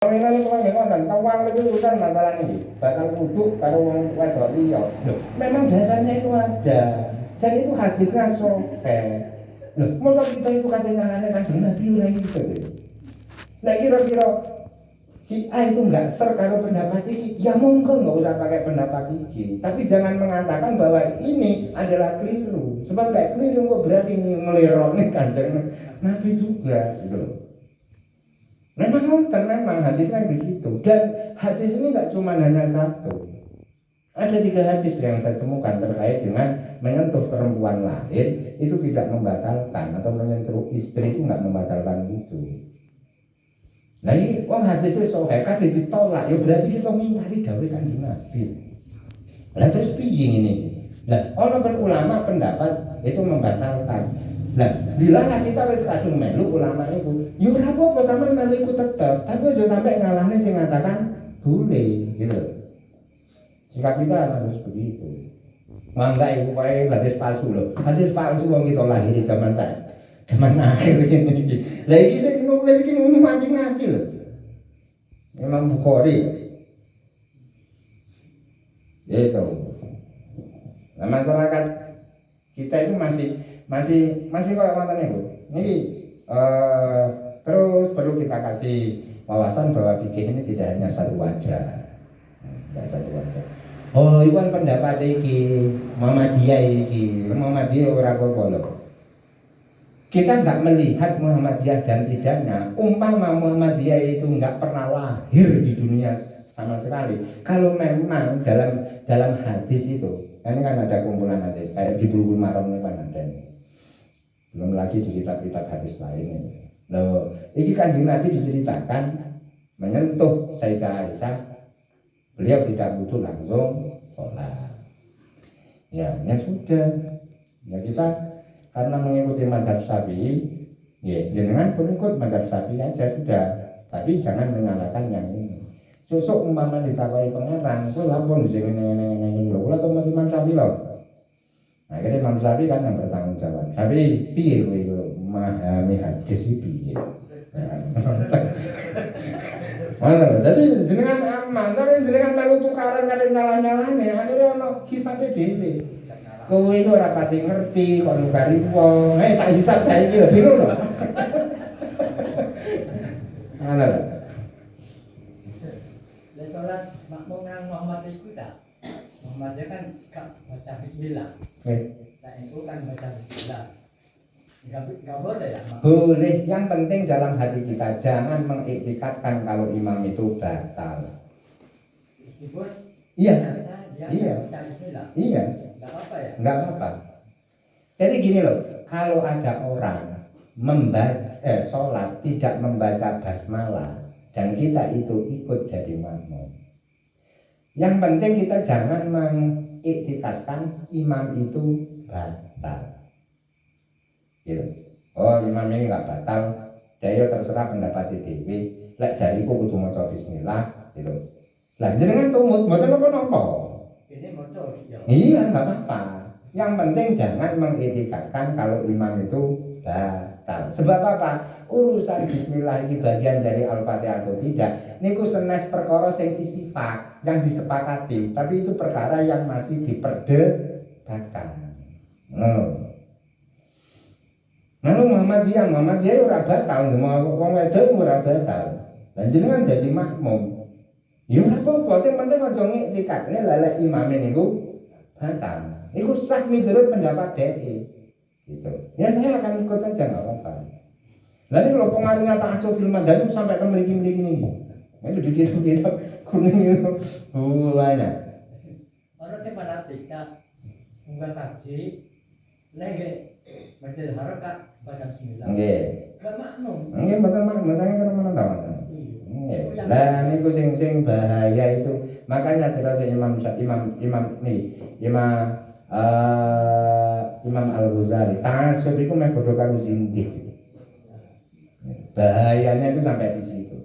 Peminan itu kan ngoten, tawang itu urusan masalah ini. Bakal wudhu karo wong wedok liya. Loh, memang dasarnya itu ada. Dan itu hadisnya sahih. Loh, masa kita itu katanya Kanjeng Nabi ora itu. Lah kira-kira si A itu enggak ser karo pendapat ini, ya monggo enggak usah pakai pendapat ini. Tapi jangan mengatakan bahwa ini adalah keliru. Sebab enggak keliru kok berarti ngelirone Kanjeng Nabi juga gitu. Memang hadisnya begitu. Dan hadis ini enggak cuma hanya satu. Ada 3 hadis yang saya temukan terkait dengan menyentuh perempuan lain itu tidak membatalkan, atau menyentuh istri itu enggak membatalkan itu. Nah ini hadisnya sahih kan ditolak, ya berarti kita mengingkari dawuh Kanjeng Nabi. Lah terus piye ini? Lah ono ulama pendapat itu membatalkan. Lah dilarang kita wis kadung melu ulama itu. Ya ora apa-apa sampean melu iku tetep, tapi aja sampai ngalahne sing ngatakan boleh gitu. Sikap kita harus begitu. Mangga iku kae hadis palsu lho. Hadis palsu wong kita lahir di zaman zaman akhir ini. Lah iki sing nulis iki mati-mati lho. Imam Bukhari. Itu. Nah, masyarakat kita itu masih kayak ngoten niku. Niki terus perlu kita kasih wawasan bahwa fikih ini tidak hanya satu wajah. Tidak satu wajah. Oh, iwan pendapat iki, Muhammadiyah iki, Muhammadiyah ora apa-apa lho. Kita nggak melihat Muhammadiyah dan tidaknya. Umpama Muhammadiyah itu nggak pernah lahir di dunia sama sekali. Kalau memang dalam hadis itu, ini kan ada kumpulan hadis kayak di Bulughul Maram ini kan ada. Belum lagi di kitab-kitab hadis lain ini. Loh, ini Kanjeng Nabi diceritakan menyentuh Sayyidah Aisyah, beliau tidak butuh langsung sholat. Ya sudah. Ya kita karena mengikuti mazhab Syafi'i, ya jenengan pun ikut mazhab Syafi'i aja sudah. Tapi jangan menyalahkan yang ini. Susuk umpama ditakwai pengarang, itu lapor di sini lho. Kula teman Imam Syafi'i lho. Nah, akhirnya Imam Syafi'i kan yang bertanggung jawab. Syafi'i piye kowe iku memahami hadis iki piye? Mana? Jadi jenengan aman, tapi jenengan melu tukaran kali nyalah-nyalane, akhirnya ono hisabe dhewe. Kowe itu ora pati ngerti kok nukari wong. Tak hisab saiki lho bingung lho. Ngono lho. Lah salat makmum nang Muhammad iku tak. Muhammad kan gak baca bismillah. Nah, itu kan baca bismillah. Enggak boleh ya? Boleh, yang penting dalam hati kita jangan mengiktikadkan kalau imam itu batal. Iya. Iya. Iya. Enggak apa ya? Enggak apa-apa. Jadi gini loh, kalau ada orang sholat tidak membaca basmalah dan kita itu ikut jadi makmum, yang penting kita jangan mengiktikadkan imam itu batal. Gitu. Oh imam ini nggak batal, daya terserah pendapat dewi. Lek jariku kudu maca bismillah, gitu. Lah jenengan tumut, mboten napa-napa. Ini maca ya. Iya nggak apa-apa. Yang penting jangan mengiktikadkan kalau imam itu batal. Sebab apa? Urusan bismillah ini bagian dari Al-Fatihah atau tidak, niku senes perkara sing ittifaq yang disepakati, tapi itu perkara yang masih diperdebatkan. Lalu Muhammadiyah ora batal, wong wedok ora batal. Lan jenengan dadi makmum. Ya ora apa-apa, sing penting aja ngiktikadne lelek imame niku batal. Iku sah miturut pendapat dhewe. Gitu. Ya saya akan ikut aja enggak apa-apa. Lah ini kalau pengaruhnya ta'assuf fil madzhab sampai ke mriki-mriki niki. Itu di kitab kuning itu. Banyak. Orang sing fanatik unggal kaji lagi Masjidil Haram Kak baca bismillah. Nggih. Enggak makmum. Nggih mboten makmum, saya kira mana tahu. Nggih. Lah niku sing bahaya itu. Makanya terus Imam Al-Ghazali, ta'assub iku meh padha karo zindik. Bahayanya itu sampai di situ.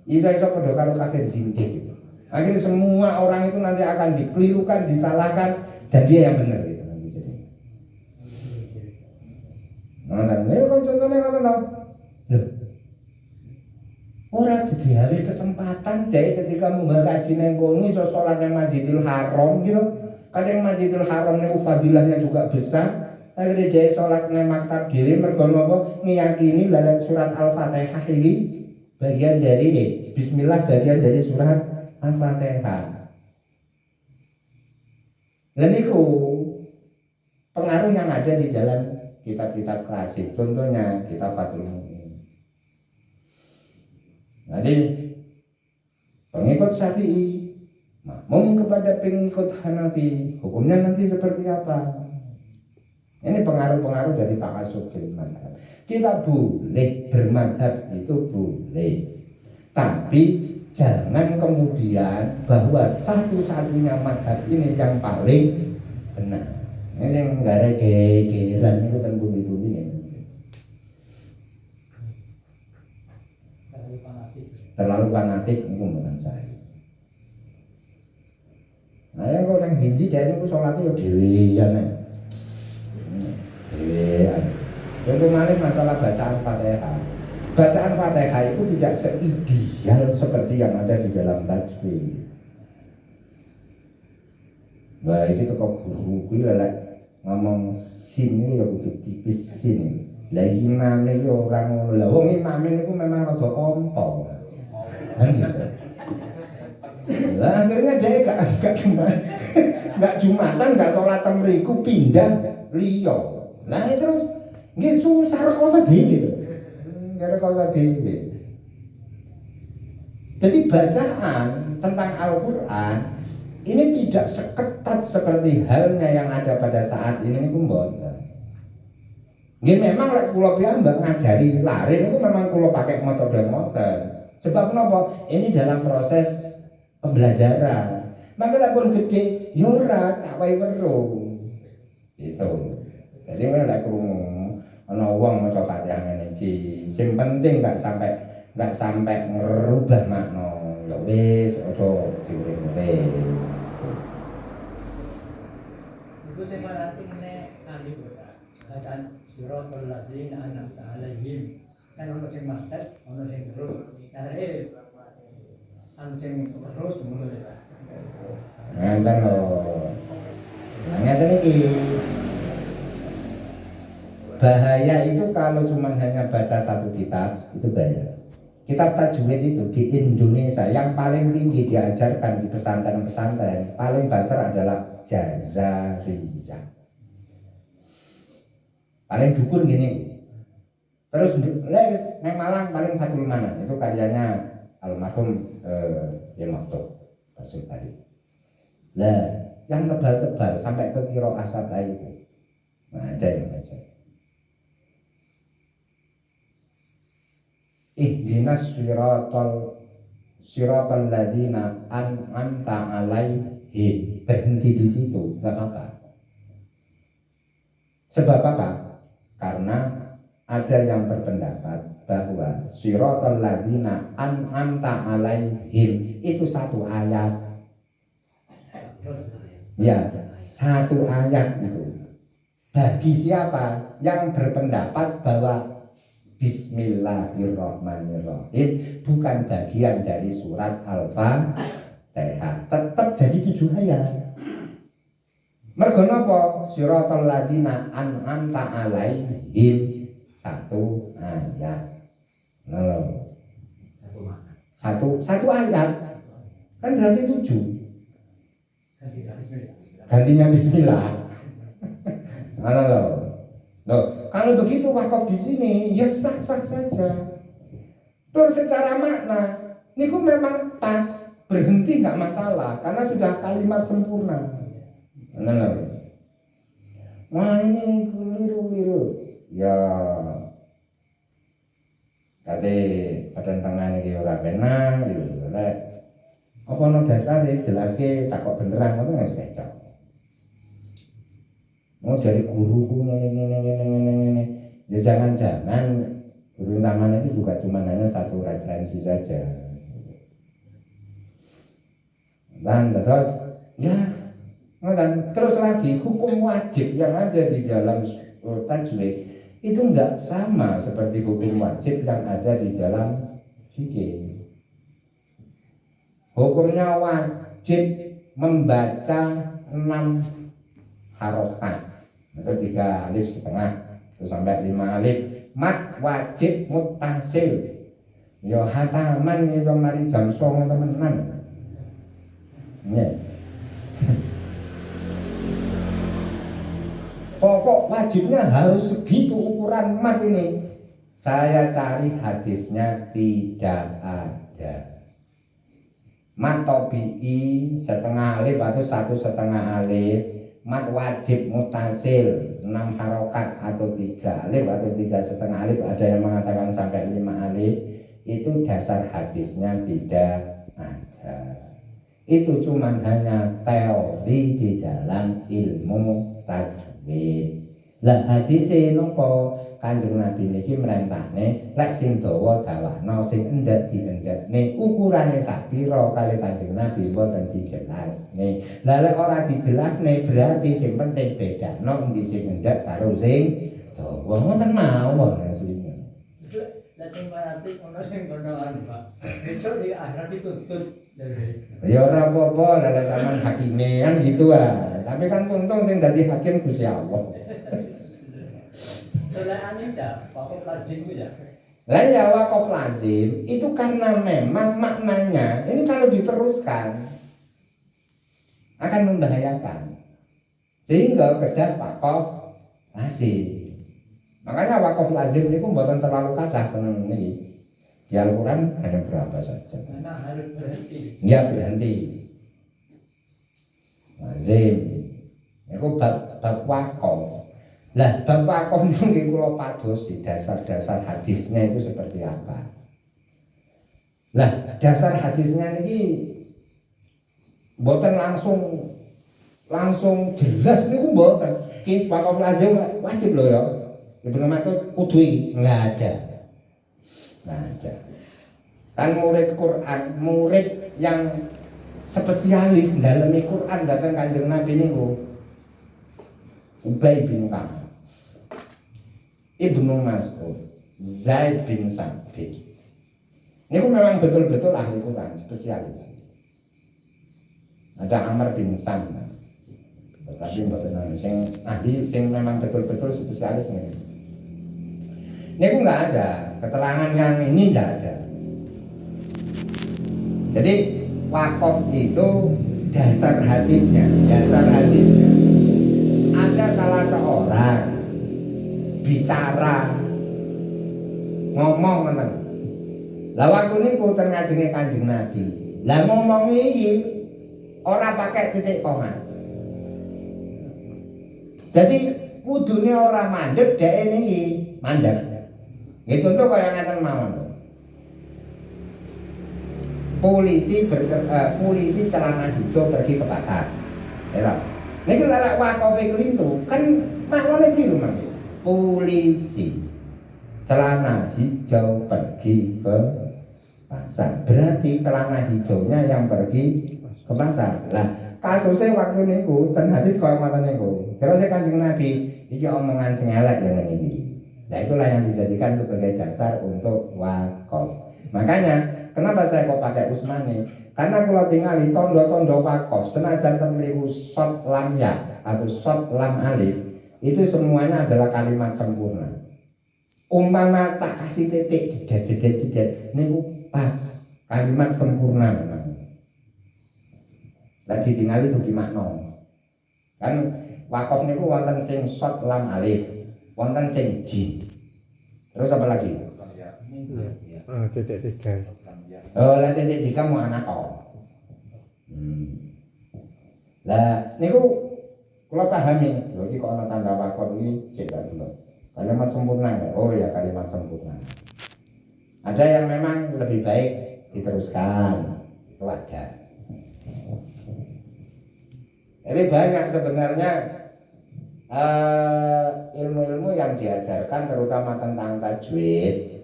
Iso-iso padha karo kafir zindik. Akhirnya semua orang itu nanti akan dikelirukan, disalahkan, dan dia yang benar gitu. Nah, ini kan contohnya kata loh. ora digawe kesempatan deh ketika munggah kaji nang kono iso salat nang Masjidil Haram gitu. Kadang Masjidil Haram niku fadilahnya juga besar. Akhirnya dia salat nang maktab dhewe mergo napa ngiyakini lalat surat Al-Fatihah iki bagian dari bismillah bagian dari surat Al-Fatihah. Lan niku pengaruh yang ada di dalam kitab-kitab klasik, contohnya kitab Fathul Mu'in. Jadi pengikut Syafi'i makmum kepada pengikut Hanafi, hukumnya nanti seperti apa? Ini pengaruh-pengaruh dari ta'assub fil madhab. Kita boleh bermadhab itu boleh, tapi jangan kemudian bahwa satu-satunya madhab ini yang paling benar. Ini yang nggak ada gegeran itu kan begitu ini. Terlalu fanatik itu menurut saya. Nah yang kau yang dindi dia itu sholatnya ya dewian ya. Dewian. Yang kemarin masalah bacaan Fatihah. Bacaan Fatihah itu tidak seideal seperti yang ada di dalam tajwid. Baik itu kok guru lelek ngomong sin ini ya kudu tipis sin. Lah imam iki ora ngono. Lah wong imam niku memang rada ompo. Kan gitu. Lah akhirnya dia gak jumatan, gak sholat temriku pindah liya. Lah terus nggih susah rekoso dhewe lho. Rekoso dhewe. Jadi bacaan tentang Al-Qur'an ini tidak seketat seperti halnya yang ada pada saat ini niku mboten. Nggih memang lek kula piyambak ngajari lari niku memang kula pakai metode motor. Sebab kenapa? Ini dalam proses pembelajaran. Maka pun gede, yora tak wae weruh. Itu. Jadi nek krungu ana wong maca Fatihah ngene iki, sing penting gak sampai ngerubah makna. Ya wis aja diurip-urip. Iku sing marati meneh ali bacaan siratal ladzina an'amta 'alaihim. Kan ono sing mastet, ono sing terus. Carane anu sing terus ngono lho. Ngeten lho. Ngeten iki. Bahaya itu kalau cuma hanya baca satu kitab, itu bahaya. Kitab tajwid itu di Indonesia yang paling tinggi diajarkan di pesantren-pesantren, paling banter adalah Jazariyah. Paling dukur gini. Terus neng Malang paling Fathul Manan itu karyanya almarhum Maftub Rasul tadi. Lah, yang tebal-tebal sampai ke Qiraah Asabah itu. Nah, ada yang baca. Ihdinas siratal ladzina an'amta 'alaihim. Berhenti di situ, enggak apa-apa. Sebab apa? Karena ada yang berpendapat bahwa siratal ladzina an'amta 'alaihim itu satu ayat. Ya, satu ayat itu. Bagi siapa yang berpendapat bahwa Bismillahirrahmanirrahim bukan bagian dari surat Al-Fatihah, tetap jadi 7 ayat. Mergo napa? Siratal ladzina an'amta 'alaihim satu ayat. Nol. Satu ayat. Kan berarti 7. Gantinya bismillah. Loh, kalau begitu wakaf di sini ya sah-sah saja. Terus secara makna niku memang pas, berhenti nggak masalah karena sudah kalimat sempurna. Wah ini keliru. Ya kate badan tangan iki ora penak gitu lek apa ono dasare jelaske takok beneran apa nggak sekecok. Mau dari guruku ngene. Ya jangan-jangan guru taman itu juga cuma hanya satu referensi saja. Dan terus ya dan terus lagi hukum wajib yang ada di dalam tajwid itu enggak sama seperti hukum wajib yang ada di dalam fikih. Hukumnya wajib membaca 6 harokat atau 3 alif setengah terus sampai 5 alif. Mat wajib mutasil. Yo hataman iso mari jam 09.00 temenan. Ya. Pokok wajibnya harus segitu ukuran mat ini. Saya cari hadisnya tidak ada. Mat tobi'i setengah alif atau 1,5 alif. Mat wajib mutasil 6 harokat atau 3 alif atau 3,5 alif. Ada yang mengatakan sampai 5 alif. Itu dasar hadisnya tidak ada. Itu cuman hanya teori di dalam ilmu tajwid. Lah hadise nopo? Kanjeng Nabi niki merentahne lek sing dawa dawahna sing endhek diendhekne ukurane sak pira kali Kanjeng Nabi mboten dijelasne. Lah lek ora dijelasne berarti sing penting bedakno endi sing endhek karo sing dawa. Ngoten mawon asline. Lah sing marati ono sing kono anu Pak. Besok di akhirat dituntut dari. Ya ora apa-apa lek sampean hakime kan gitu Tapi kan untung sing dadi hakim Gusti Allah. Soalnya dah, wakaf lazim ya. Lah ya wakaf lazim itu karena memang maknanya ini kalau diteruskan akan membahayakan. Sehingga kedah wakaf lazim. Makanya wakaf lazim itu mboten terlalu kathah teng niki. Di Al-Qur'an hanya berapa saja. Karena harus berhenti. Ya berhenti. Lazim. Itu bab wakaf. Lah bab wakaf niki kula padosi dasar-dasar hadisnya itu seperti apa. Lah dasar hadisnya niki mboten langsung jelas niku mboten. Ki wakaf lazim wajib lho ya. Ibnu Mas'ud kudu iki enggak ada. Kan murid Quran, murid yang spesialis dalam Quran datang Kanjeng Nabi niku Ubay bin Ka'ab, Ibnu Mas'ud, Zaid bin Sabit. Niku memang betul-betul ahli Quran, spesialis. Ada Amr bin Sam. Tetapi mboten sing ahli sing memang betul-betul spesialis niku. Niku enggak ada, keterangan yang ini enggak ada. Jadi wakaf itu dasar hadisnya ada salah seorang bicara ngomong ngoten. Lah waktu niku teng ngajenge Kanjeng Nabi. Lah ngomong iki ora pakai titik koma. Jadi kudune ora mandeg dhek niki mandeg. Ya contoh kaya ngaten mawon. Polisi celana hijau pergi ke pasar. Ya. Niki lek wakofe kelintu kan maknane piye Mas? Polisi celana hijau pergi ke pasar. Berarti celana hijaunya yang pergi ke pasar. Lah, kasusnya waktu niku ten hadis kaya ngoten niku. Terus Kanjeng Nabi iki omongan sing elek ya ngene iki. Nah, itulah yang dijadikan sebagai dasar untuk wakaf. Makanya kenapa saya kok pakai Usmani? Karena kalau tinggali tondo-tondo wakaf, senajan termeliku shot lam ya atau shot lam alif, itu semuanya adalah kalimat sempurna. Umpama tak kasih titik jedet, niku pas kalimat sempurna memang. Lagi tinggali itu gimana? Kan wakaf niku wonten sing shot lam alif, wonten sing jim. Terus apa lagi? Titik 3. Oh, lah titik 3 mau anak kok. Lah niku kula pahami, lho iki kok ana tanda wakaf iki sik tak delok. Kalimat sempurna enggak? Oh ya kalimat sempurna. Ada yang memang lebih baik diteruskan. Itu ada. Jadi banyak sebenarnya ilmu-ilmu yang diajarkan terutama tentang tajwid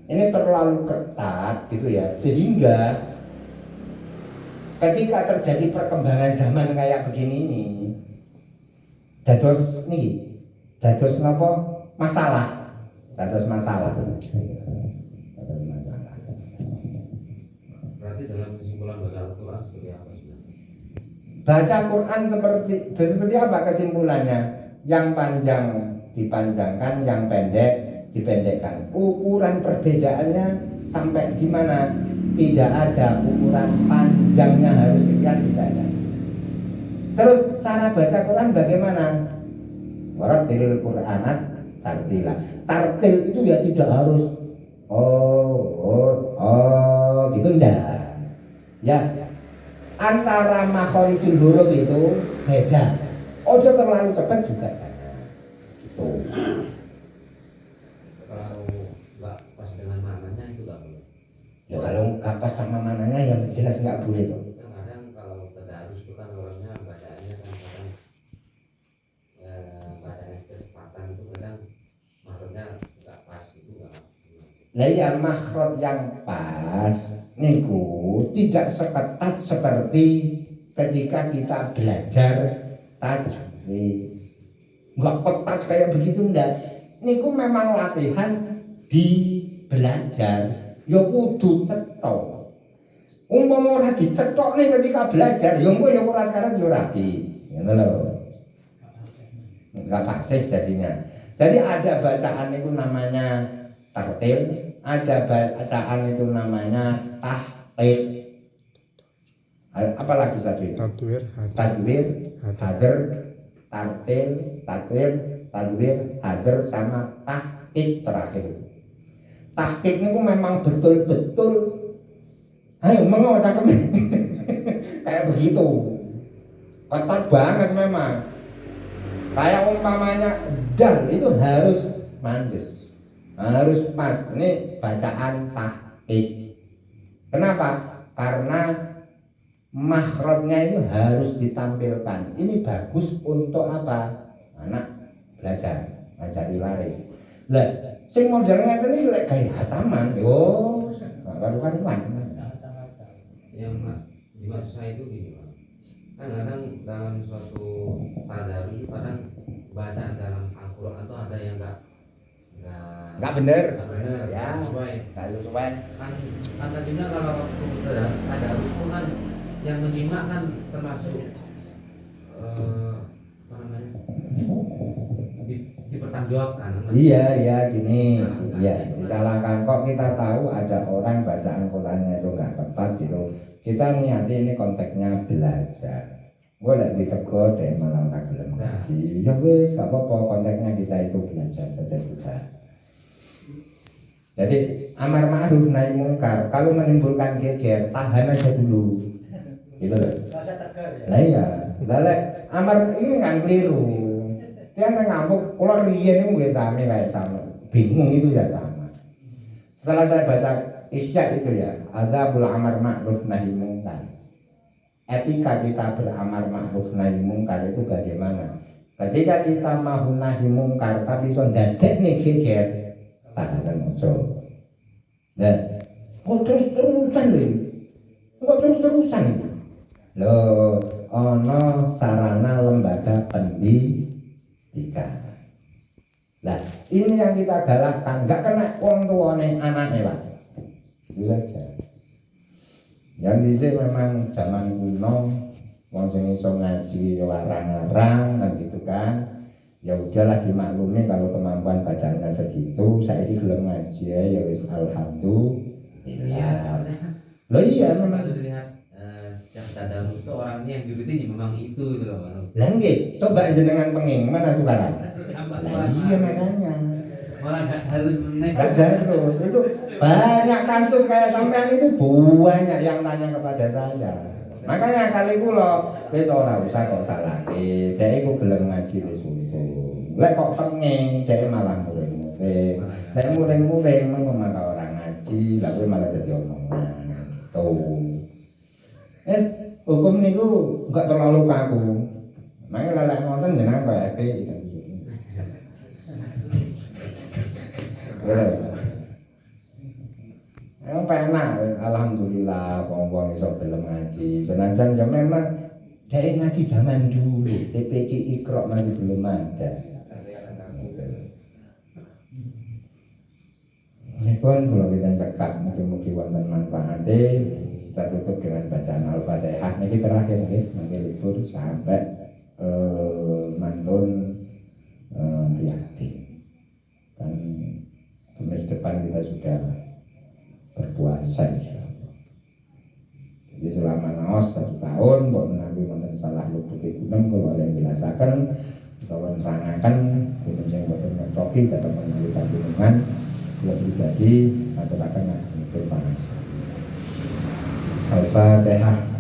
ini terlalu ketat gitu ya, sehingga ketika terjadi perkembangan zaman kayak begini ini dados napa masalah. berarti dalam kesimpulan baca Al-Quran seperti apa sih? Baca Quran seperti apa kesimpulannya? Yang panjang dipanjangkan, yang pendek dipendekkan. Ukuran perbedaannya sampai di mana? Tidak ada ukuran panjangnya harus sekian, tidak ada. Terus cara baca Quran bagaimana? Warattilil Qur'anat tartila. Tartil itu ya tidak harus gitu, enggak. Ya, antara makhorijul huruf itu beda. Ojo terlalu cepat juga jangan. Gitu. Kalau nggak pas dengan maknanya itu nggak boleh. Ya kalau nggak pas sama mananya ya jelas nggak boleh tuh. Kadang kalau tadarus itu kan orangnya bacaannya kan kadang bacaan kecepatan itu kadang maknanya nggak pas itu nggak. Nah ya makhraj yang pas niku tidak seketat seperti ketika kita belajar tajwid. Enggak ketat kayak begitu ndak. Niku memang latihan di belajar. Ya kudu cetok. Umpama ora dicetok nih ketika belajar, ya engko ya ora karet ya rapi. Ngono lho. Enggak fasih jadinya. Jadi ada bacaan itu namanya tartil, ada bacaan itu namanya tahqiq. Apalagi satu itu? Tadwir, hadir, tartil, takwir, tadwir, hadir sama tahqiq terakhir. Tahqiq itu memang betul-betul ayo mengo cakep kayak begitu. Ketat banget memang. Kayak umpamanya dal itu harus mandes, harus pas. Ini bacaan tahqiq. Kenapa? Karena makhrajnya itu harus ditampilkan. Ini bagus untuk apa? Anak belajar, ngajari waris. Lah, sing model ngeten iki lek gawe hataman, yo karu-karuan. Yang dimaksud saya itu gini Pak. Kan kadang dalam suatu tadarus itu kadang bacaan dalam Al-Quran itu ada yang nggak bener ya nggak sesuai. kan tadinya kalau waktu tadarus itu kan yang menyimak kan termasuk apa namanya dipertanggungjawabkan. Iya gini, iya disalahkan. Kok kita tahu ada orang bacaan Qurannya itu nggak tepat gitu. Kita niati ini konteksnya belajar. Gue lagi ditegur deh malah nggak gelem ngaji. Ya wis, nggak apa-apa, konteksnya kita itu belajar saja sudah. Jadi amar ma'ruf nahi mungkar kalau menimbulkan geger tahan aja dulu. Gitu loh. Nah iya, lek amar ini kan keliru. Dia ngamuk, kalau riyen itu sama kayak sama, bingung itu ya sama. Setelah saya baca Isya itu ya, ada pula amar ma'ruf nahi mungkar. Etika kita beramar ma'ruf nahi mungkar itu bagaimana? Ketika kita mau nahi mungkar tapi so ndadek nih geger, tahanan muncul. Dan kok terus-terusan lho. Kok terus-terusan itu? Loh, ono sarana lembaga pendidikan. Nah, ini yang kita galakkan, enggak kena wong tuane anaknya, Pak. Itu saja. Yang diisi memang zaman kuno, wong sing iso ngaji larang-larang kan gitu kan. Ya udahlah dimaklumi kalau kemampuan bacanya segitu, saiki gelem ngaji ya wis alhamdulillah. Loh iya memang. Kalau dilihat setiap tadarus itu orangnya yang dibidik memang itu gitu loh Pak. Lah nggih, coba jenengan penging mana tukaran. Lah iya makanya. Orang nggak harus Nggak harus, itu banyak kasus kayak sampean itu banyak yang tanya kepada saya. Makanya kali kula wis ora usah kok salahke, dhek iku gelem ngaji wis untung. Lek kok penging dhek malah muring-muring. Lek muring-muring mengko orang ngaji, lha kowe malah dadi omongan. Tuh. Hukum niku enggak terlalu kaku. Makanya lelek ngoten jenengan koyo EP gitu. Yang penak, alhamdulillah, wong-wong iso gelem ngaji. Senajan ya memang dhek ngaji zaman dulu, TPQ Iqra masih belum ada. Ini pun kalau kita cekap, mungkin wonten manfaate. kita tutup dengan bacaan Al-Fatihah. Ini terakhir nanti libur sampai mantun Riyadi. Kan Kamis depan kita sudah berpuasa insyaallah. Jadi selama naos 1 tahun, buat menawi wonten salah luput gunung kalau ada yang jelasaken atau nerangaken pun sing boten ngecoki datang menawi panjenengan kula pribadi aturaken ngapun pangapunten. Al-Fatihah.